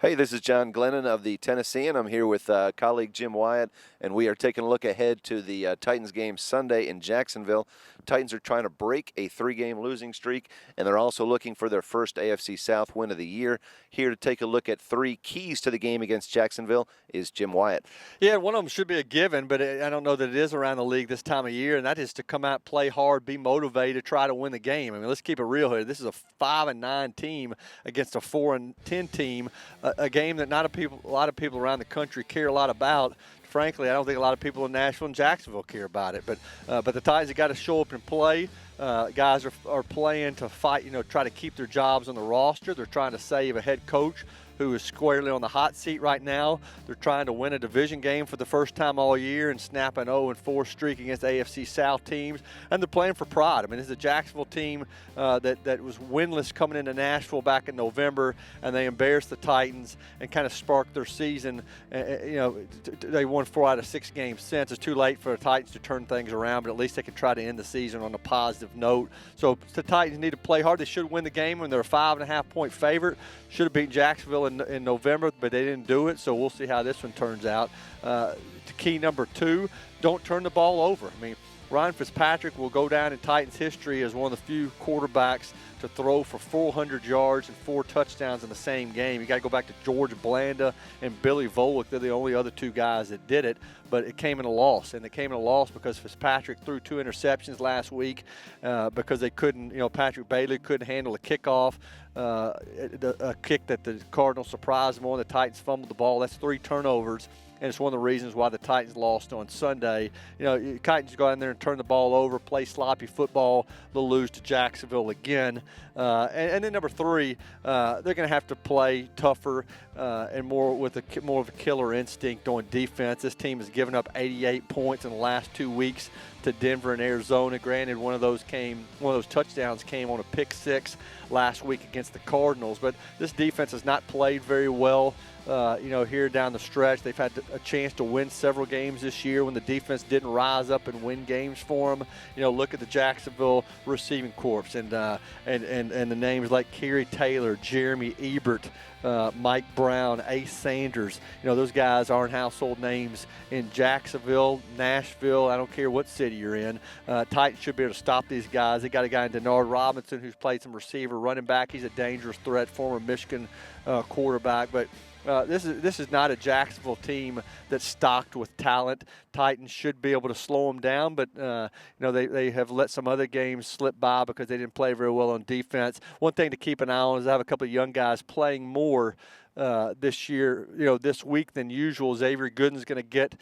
Hey, this is John Glennon of the Tennessean. I'm here with colleague Jim Wyatt, and we are taking a look ahead to the Titans game Sunday in Jacksonville. Titans are trying to break a 3-game losing streak, and they're also looking for their first AFC South win of the year. Here to take a look at 3 keys to the game against Jacksonville is Jim Wyatt. Yeah, one of them should be a given, but I don't know that it is around the league this time of year, and that is to come out, play hard, be motivated, try to win the game. I mean, let's keep it real here. This is a 5-9 team against a 4-10 team, a game that not a lot of people around the country care a lot about. Frankly, I don't think a lot of people in Nashville and Jacksonville care about it. But the Titans have got to show up and play. Guys are playing to fight, try to keep their jobs on the roster. They're trying to save a head coach who is squarely on the hot seat right now. They're trying to win a division game for the first time all year and snap an 0-4 streak against AFC South teams. And they're playing for pride. I mean, this is a Jacksonville team that was winless coming into Nashville back in November, and they embarrassed the Titans and kind of sparked their season. They won 4 out of 6 games since. It's too late for the Titans to turn things around, but at least they can try to end the season on a positive note. So the Titans need to play hard. They should win the game when they're a 5.5-point favorite. Should have beaten Jacksonville in November, but they didn't do it, so we'll see how this one turns out. Key number 2, don't turn the ball over. I mean, Ryan Fitzpatrick will go down in Titans history as one of the few quarterbacks to throw for 400 yards and 4 touchdowns in the same game. You got to go back to George Blanda and Billy Volek. They're the only other 2 guys that did it, but it came in a loss, and it came in a loss because Fitzpatrick threw 2 interceptions last week because they couldn't, Patrick Bailey couldn't handle a kickoff, a kick that the Cardinals surprised them on. The Titans fumbled the ball. That's 3 turnovers. And it's one of the reasons why the Titans lost on Sunday. Titans go in there and turn the ball over, play sloppy football. They'll lose to Jacksonville again. And then number 3, they're going to have to play tougher and more of a killer instinct on defense. This team has given up 88 points in the last 2 weeks to Denver and Arizona. Granted, one of those touchdowns came on a pick 6 last week against the Cardinals. But this defense has not played very well. Here down the stretch, they've had a chance to win several games this year when the defense didn't rise up and win games for them. Look at the Jacksonville receiving corps and the names like Kerry Taylor, Jeremy Ebert, Mike Brown, Ace Sanders. Those guys aren't household names in Jacksonville, Nashville. I don't care what city you're in. Titans should be able to stop these guys. They got a guy in Denard Robinson who's played some receiver, running back. He's a dangerous threat, former Michigan quarterback, but. This is not a Jacksonville team that's stocked with talent. Titans should be able to slow them down, but they have let some other games slip by because they didn't play very well on defense. One thing to keep an eye on is I have a couple of young guys playing more this year, this week than usual. Xavier Gooden's going to get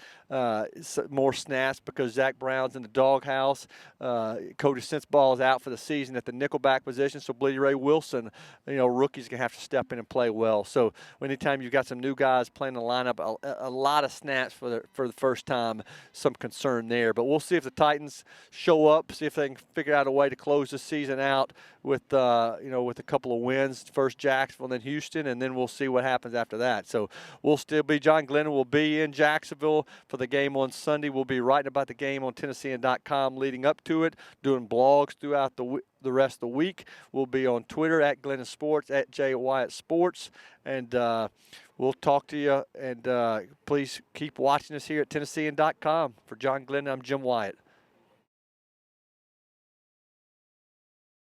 more snaps because Zach Brown's in the doghouse. Cody Sensabaugh is out for the season at the nickelback position, so Bleedy Ray Wilson, rookie's going to have to step in and play well. So anytime you've got some new guys playing the lineup, a lot of snaps for the first time, some concern there. But we'll see if the Titans show up, see if they can figure out a way to close the season out with with a couple of wins. First Jacksonville, then Houston, and then we'll see what happens after that. So we'll still be, John Glennon will be in Jacksonville for the game on Sunday. We'll be writing about the game on Tennessean.com leading up to it, doing blogs throughout the rest of the week. We'll be on Twitter at Glennon Sports, at J Wyatt Sports, and we'll talk to you. And please keep watching us here at Tennessean.com. For John Glennon, I'm Jim Wyatt.